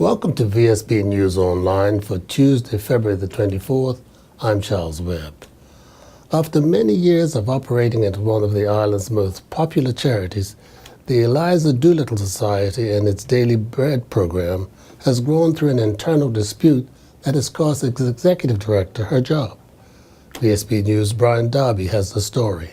Welcome to Vsb News Online for Tuesday, February the 24th. I'm Charles Webb. After many years of operating as one of the island's most popular charities, the Eliza Doolittle Society and its Daily Bread program has grown through an internal dispute that has cost its executive director her job. Vsb News' Brian Darby has the story.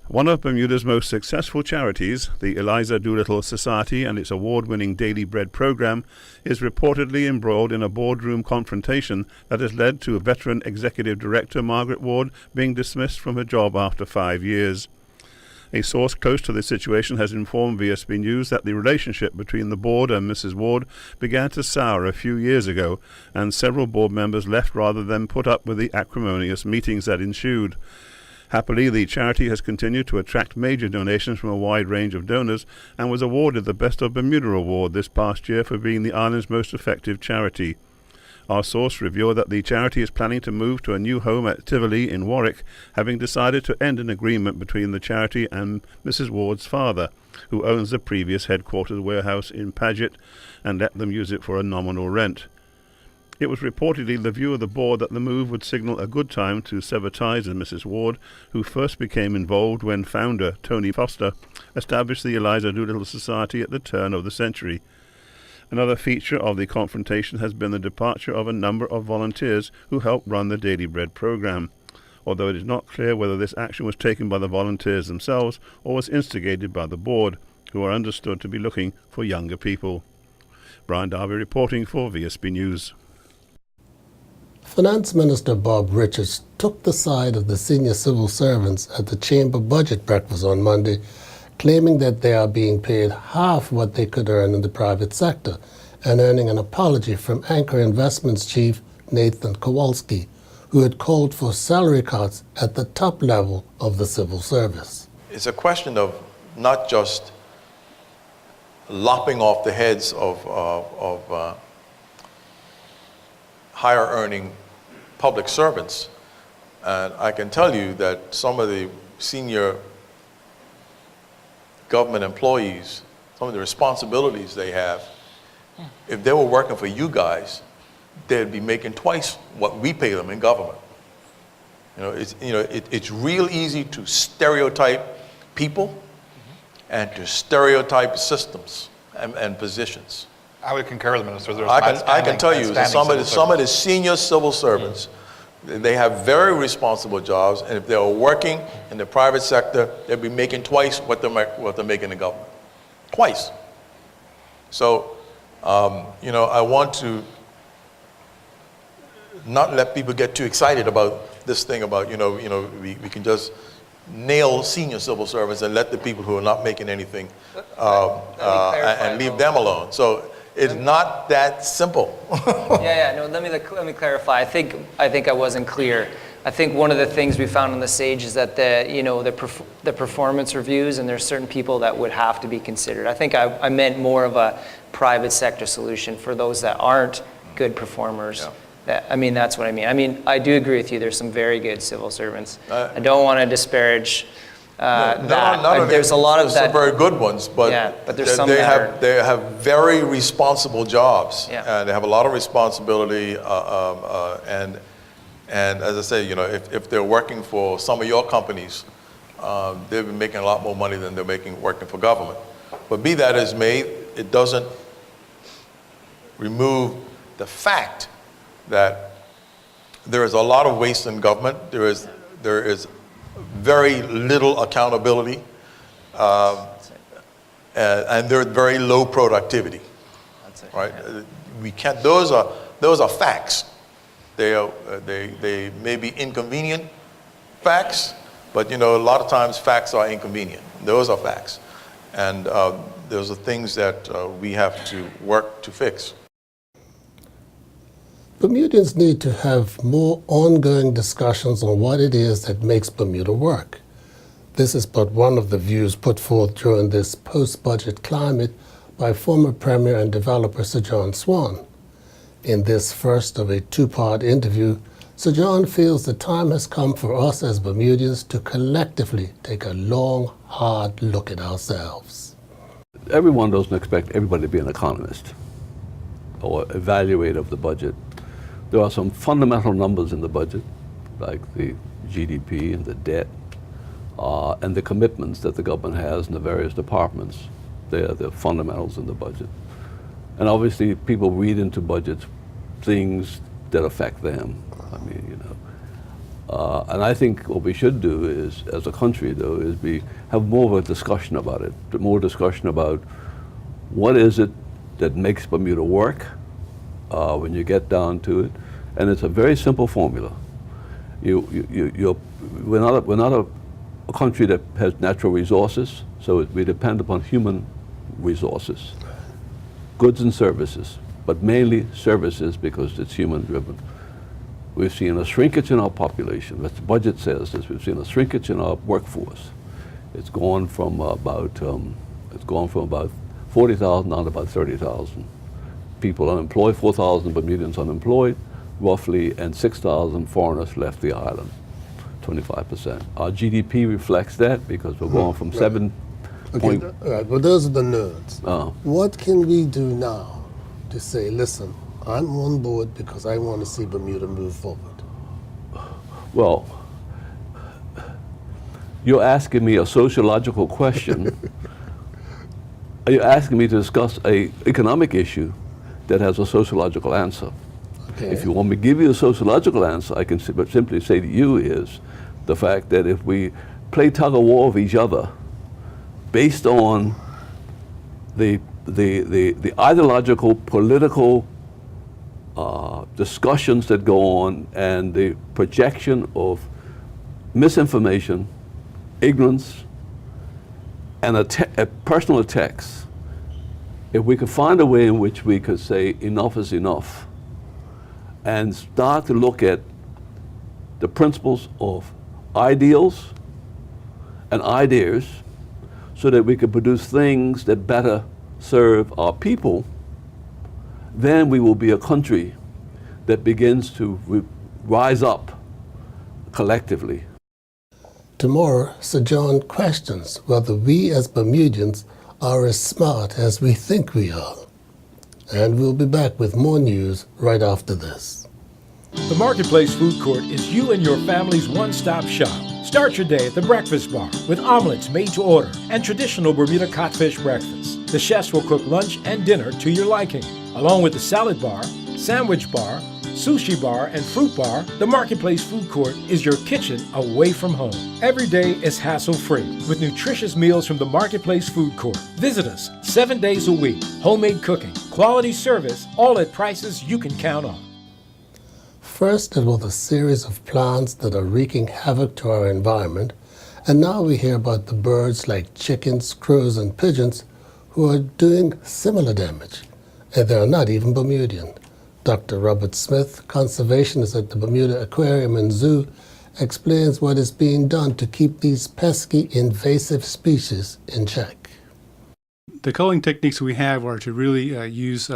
One of Bermuda's most successful charities, the Eliza Doolittle Society and its award-winning Daily Bread program, is reportedly embroiled in a boardroom confrontation that has led to veteran Executive Director Margaret Ward being dismissed from her job after 5 years. A source close to the situation has informed Vsb News that the relationship between the board and Mrs. Ward began to sour a few years ago, and several board members left rather than put up with the acrimonious meetings that ensued. Happily, the charity has continued to attract major donations from a wide range of donors and was awarded the Best of Bermuda award this past year for being the island's most effective charity. Our source revealed that the charity is planning to move to a new home at Tivoli in Warwick, having decided to end an agreement between the charity and Mrs. Ward's father, who owns the previous headquarters warehouse in Paget, and let them use it for a nominal rent. It was reportedly the view of the board that the move would signal a good time to sever ties with Mrs. Ward, who first became involved when founder Tony Foster established the Eliza Doolittle Society at the turn of the century. Another feature of the confrontation has been the departure of a number of volunteers who helped run the Daily Bread program, although it is not clear whether this action was taken by the volunteers themselves or was instigated by the board, who are understood to be looking for younger people. Brian Darby reporting for Vsb News. Finance Minister Bob Richards took the side of the senior civil servants at the Chamber budget breakfast on Monday, claiming that they are being paid half what they could earn in the private sector, and earning an apology from Anchor Investments chief Nathan Kowalski, who had called for salary cuts at the top level of the civil service. It's a question of not just lopping off the heads of higher earning public servants. And I can tell you that some of the senior government employees, some of the responsibilities they have, if they were working for you guys, they'd be making twice what we pay them in government. It's real easy to stereotype people and to stereotype systems and positions. I would concur with the minister. I can tell you that some of the senior civil servants, they have very responsible jobs, and if they were working in the private sector, they'd be making twice what they're making in government. Twice. So, I want to not let people get too excited about this thing about, we can just nail senior civil servants and let the people who are not making anything and leave them alone. So it's not that simple. No, let me clarify. I think I wasn't clear. I think one of the things we found on the stage is that the performance reviews, and there's certain people that would have to be considered. I think I meant more of a private sector solution for those that aren't good performers. Yeah. That's what I mean. I do agree with you. There's some very good civil servants. I don't want to disparage there's a lot of that. Some very good ones, but, there's some they have very responsible jobs, and they have a lot of responsibility. And as I say, if they're working for some of your companies, they've been making a lot more money than they're making working for government. But be that as may, it doesn't remove the fact that there is a lot of waste in government. There is very little accountability, and there's very low productivity. That's it. Right? Yeah. We can't. Those are facts. They may be inconvenient facts, but a lot of times facts are inconvenient. Those are facts, and those are things that we have to work to fix. Bermudians need to have more ongoing discussions on what it is that makes Bermuda work. This is but one of the views put forth during this post-budget climate by former Premier and developer Sir John Swan. In this first of a two-part interview, Sir John feels the time has come for us as Bermudians to collectively take a long, hard look at ourselves. Everyone doesn't expect everybody to be an economist. or evaluate of the budget, there are some fundamental numbers in the budget, like the GDP and the debt, and the commitments that the government has in the various departments. They are the fundamentals in the budget. And obviously, people read into budgets things that affect them. I mean, you know. And I think what we should do is, as a country, though, is have more of a discussion about it, more discussion about what is it that makes Bermuda work when you get down to it. And it's a very simple formula. We're not a country that has natural resources, so we depend upon human resources, goods and services, but mainly services because it's human driven. We've seen a shrinkage in our population. The budget says this. We've seen a shrinkage in our workforce. It's gone from about 40,000 down to about 30,000 people unemployed, 4,000 Bermudians unemployed, roughly, and 6,000 foreigners left the island, 25%. Our GDP reflects that because we're going from 7. Okay, well, those are the nerds. What can we do now to say, listen, I'm on board because I want to see Bermuda move forward? Well, you're asking me a sociological question. You're asking me to discuss an economic issue that has a sociological answer. Okay. If you want me to give you a sociological answer, I can simply say to you is the fact that if we play tug of war with each other based on the ideological, political discussions that go on and the projection of misinformation, ignorance, and personal attacks, if we could find a way in which we could say enough is enough and start to look at the principles of ideals and ideas so that we could produce things that better serve our people, then we will be a country that begins to rise up collectively. Tomorrow, Sir John questions whether we as Bermudians are as smart as we think we are. And we'll be back with more news right after this. The Marketplace Food Court is you and your family's one-stop shop. Start your day at the Breakfast Bar with omelets made to order and traditional Bermuda codfish breakfast. The chefs will cook lunch and dinner to your liking. Along with the salad bar, sandwich bar, sushi bar, and fruit bar, the Marketplace Food Court is your kitchen away from home. Every day is hassle-free with nutritious meals from the Marketplace Food Court. Visit us 7 days a week. Homemade cooking, quality service, all at prices you can count on. First, it was a series of plants that are wreaking havoc to our environment, and now we hear about the birds like chickens, crows, and pigeons who are doing similar damage, and they are not even Bermudian. Dr. Robert Smith, conservationist at the Bermuda Aquarium and Zoo, explains what is being done to keep these pesky invasive species in check. The culling techniques we have are to really use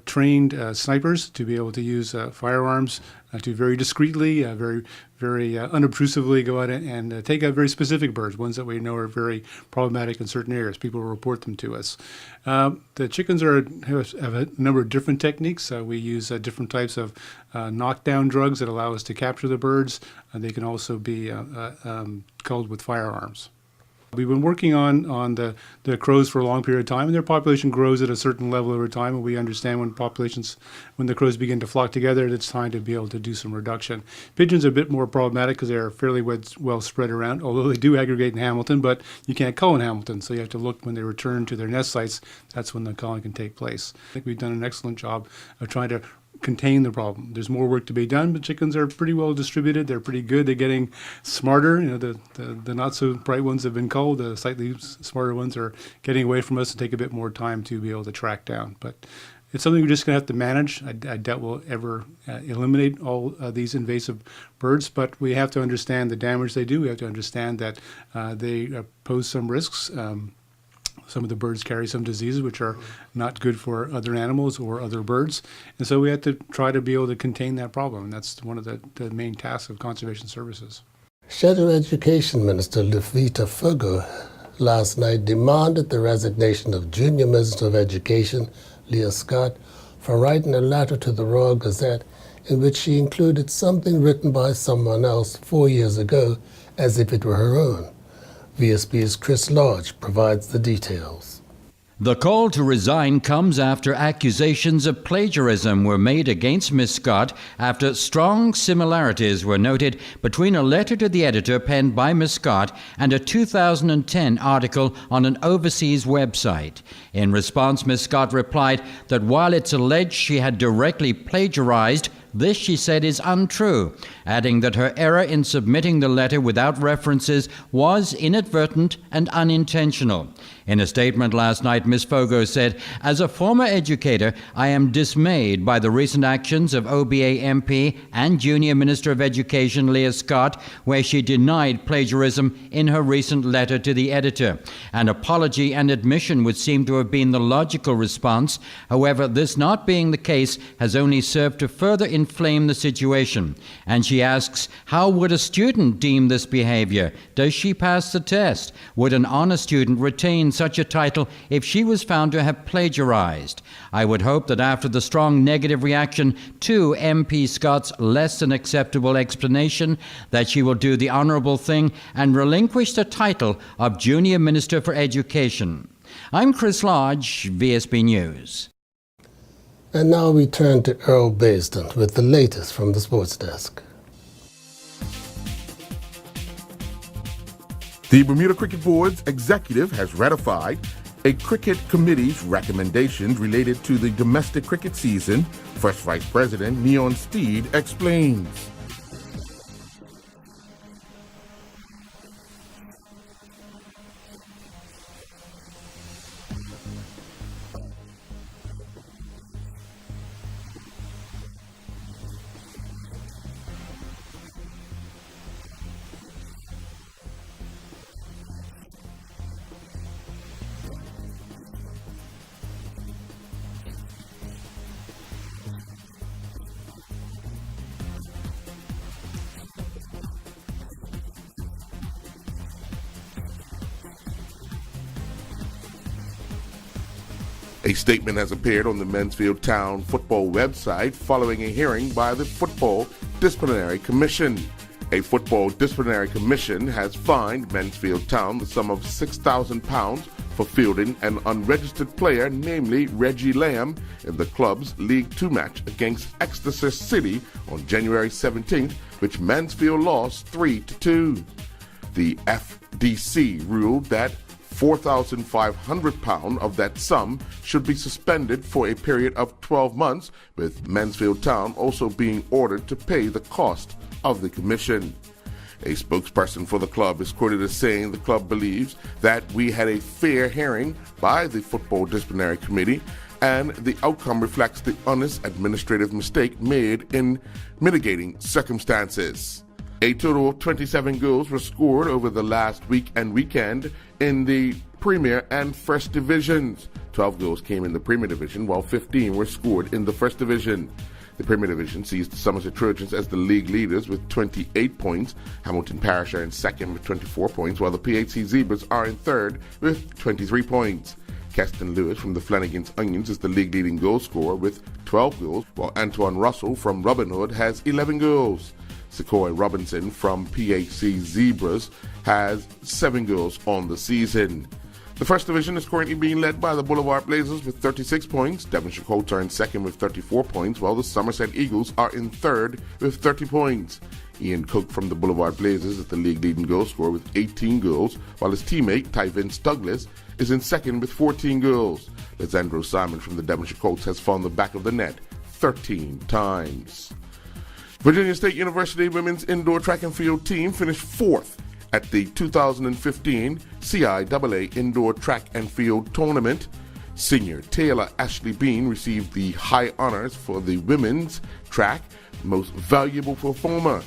trained snipers to be able to use firearms to very discreetly, very unobtrusively go out and take out very specific birds, ones that we know are very problematic in certain areas. People report them to us. The chickens have a number of different techniques. We use different types of knockdown drugs that allow us to capture the birds. They can also be culled with firearms. We've been working on the crows for a long period of time, and their population grows at a certain level over time, and we understand when the crows begin to flock together, it's time to be able to do some reduction. Pigeons are a bit more problematic because they are fairly well spread around, although they do aggregate in Hamilton, but you can't cull in Hamilton, so you have to look when they return to their nest sites. That's when the culling can take place. I think we've done an excellent job of trying to contain the problem. There's more work to be done, but chickens are pretty well distributed. They're pretty good. They're getting smarter. You know, the not so bright ones have been culled. The slightly smarter ones are getting away from us and take a bit more time to be able to track down. But it's something we're just going to have to manage. I doubt we'll ever eliminate all these invasive birds, but we have to understand the damage they do. We have to understand that they pose some risks. Some of the birds carry some diseases which are not good for other animals or other birds. And so we have to try to be able to contain that problem. And that's one of the main tasks of conservation services. Shadow Education Minister Lufvita Fogo last night demanded the resignation of Junior Minister of Education Leah Scott for writing a letter to the Royal Gazette in which she included something written by someone else 4 years ago as if it were her own. VSB's Chris Lodge provides the details. The call to resign comes after accusations of plagiarism were made against Ms. Scott after strong similarities were noted between a letter to the editor penned by Ms. Scott and a 2010 article on an overseas website. In response, Ms. Scott replied that while it's alleged she had directly plagiarized, this, she said, is untrue, adding that her error in submitting the letter without references was inadvertent and unintentional. In a statement last night, Ms. Fogo said, "As a former educator, I am dismayed by the recent actions of OBA MP and Junior Minister of Education Leah Scott, where she denied plagiarism in her recent letter to the editor. An apology and admission would seem to have been the logical response. However, this not being the case has only served to further inflame the situation." And she asks, how would a student deem this behavior? Does she pass the test? Would an honor student retain such a title if she was found to have plagiarized? I would hope that after the strong negative reaction to MP Scott's less than acceptable explanation, that she will do the honorable thing and relinquish the title of Junior Minister for Education. I'm Chris Lodge, VSB News. And now we turn to Earl Baisden with the latest from the sports desk. The Bermuda Cricket Board's executive has ratified a cricket committee's recommendations related to the domestic cricket season. First Vice President Neon Steed explains. A statement has appeared on the Mansfield Town football website following a hearing by the Football Disciplinary Commission. A football disciplinary commission has fined Mansfield Town the sum of £6,000 for fielding an unregistered player, namely Reggie Lamb, in the club's League 2 match against Exeter City on January 17th, which Mansfield lost 3-2. The FDC ruled that £4,500 of that sum should be suspended for a period of 12 months, with Mansfield Town also being ordered to pay the cost of the commission. A spokesperson for the club is quoted as saying the club believes that we had a fair hearing by the Football Disciplinary Committee and the outcome reflects the honest administrative mistake made in mitigating circumstances. A total of 27 goals were scored over the last week and weekend in the Premier and First Divisions. 12 goals came in the Premier Division, while 15 were scored in the First Division. The Premier Division sees the Somerset Trojans as the league leaders with 28 points. Hamilton Parish are in second with 24 points, while the PHC Zebras are in third with 23 points. Keston Lewis from the Flanagan's Onions is the league leading goal scorer with 12 goals, while Antoine Russell from Robin Hood has 11 goals. Sequoia Robinson from PHC Zebras has 7 goals on the season. The First Division is currently being led by the Boulevard Blazers with 36 points. Devonshire Colts are in second with 34 points, while the Somerset Eagles are in third with 30 points. Ian Cook from the Boulevard Blazers is the league leading goal scorer with 18 goals, while his teammate Ty Vince Douglas is in second with 14 goals. Lisandro Simon from the Devonshire Colts has found the back of the net 13 times. Virginia State University women's indoor track and field team finished 4th at the 2015 CIAA Indoor Track and Field Tournament. Senior Taylor Ashley Bean received the high honors for the women's track most valuable performer.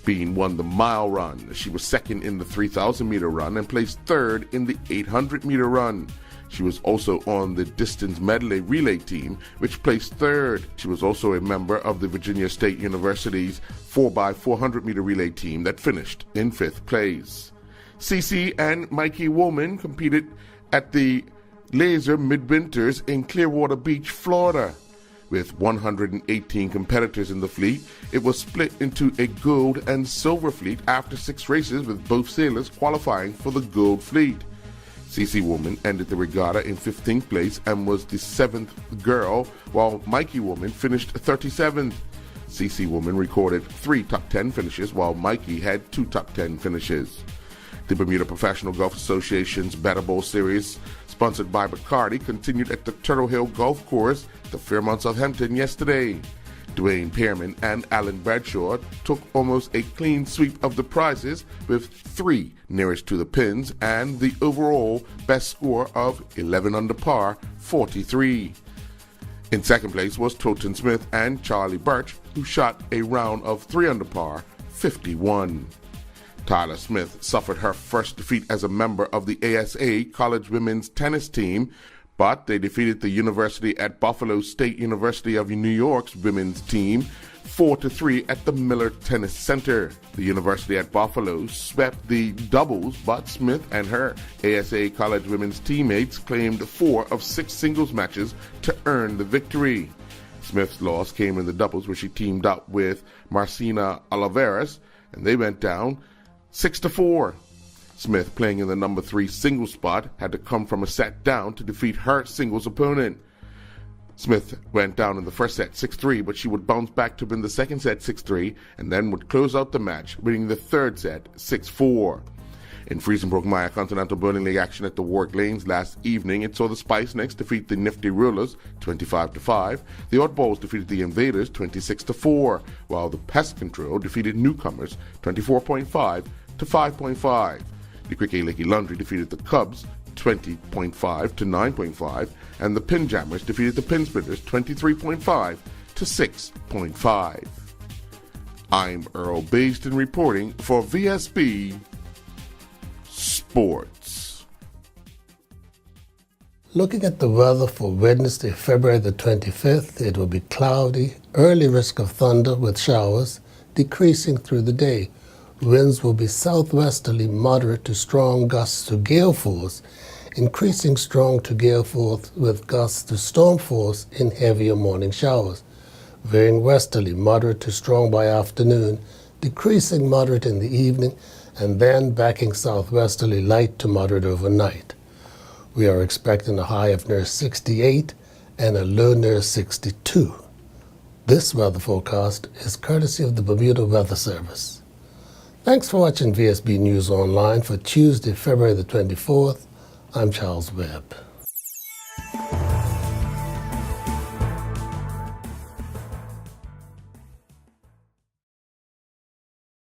Bean won the mile run. She was second in the 3,000-meter run and placed third in the 800-meter run. She was also on the distance medley relay team, which placed third. She was also a member of the Virginia State University's 4x400-meter relay team that finished in 5th place. Cece and Mikey Woolman competed at the Laser Midwinters in Clearwater Beach, Florida. With 118 competitors in the fleet, it was split into a gold and silver fleet after 6 races, with both sailors qualifying for the gold fleet. CC Woman ended the regatta in 15th place and was the 7th girl, while Mikey Woman finished 37th. CC Woman recorded 3 top 10 finishes, while Mikey had 2 top 10 finishes. The Bermuda Professional Golf Association's Better Bowl Series, sponsored by Bacardi, continued at the Turtle Hill Golf Course, the Fairmont, Southampton, yesterday. Dwayne Pearman and Alan Bradshaw took almost a clean sweep of the prizes, with 3 nearest to the pins and the overall best score of 11 under par, 43. In second place was Toten Smith and Charlie Birch, who shot a round of 3 under par, 51. Tyler Smith suffered her first defeat as a member of the ASA College Women's Tennis Team, but they defeated the University at Buffalo State University of New York's women's team 4-3 at the Miller Tennis Center. The University at Buffalo swept the doubles, but Smith and her ASA College Women's teammates claimed 4 of 6 singles matches to earn the victory. Smith's loss came in the doubles, where she teamed up with Marcina Oliveras, and they went down 6-4. Smith, playing in the number 3 singles spot, had to come from a set down to defeat her singles opponent. Smith went down in the first set 6-3, but she would bounce back to win the second set 6-3 and then would close out the match, winning the third set 6-4. In Friesenbrook Maya Continental Bowling League action at the Warwick Lanes last evening, it saw the Spice Nicks defeat the Nifty Rulers 25-5. The Oddballs defeated the Invaders 26-4, while the Pest Control defeated Newcomers 24.5 to 5.5. The Cricket Lakey Laundry defeated the Cubs 20.5 to 9.5, and the Pinjammers defeated the Pinsplitters 23.5 to 6.5. I'm Earl Basden reporting for VSB Sports. Looking at the weather for Wednesday, February the 25th, it will be cloudy, early risk of thunder with showers, decreasing through the day. Winds will be southwesterly moderate to strong gusts to gale force, increasing strong to gale force with gusts to storm force in heavier morning showers. Veering westerly moderate to strong by afternoon, decreasing moderate in the evening, and then backing southwesterly light to moderate overnight. We are expecting a high of near 68 and a low near 62. This weather forecast is courtesy of the Bermuda Weather Service. Thanks for watching VSB News Online for Tuesday, February the 24th. I'm Charles Webb.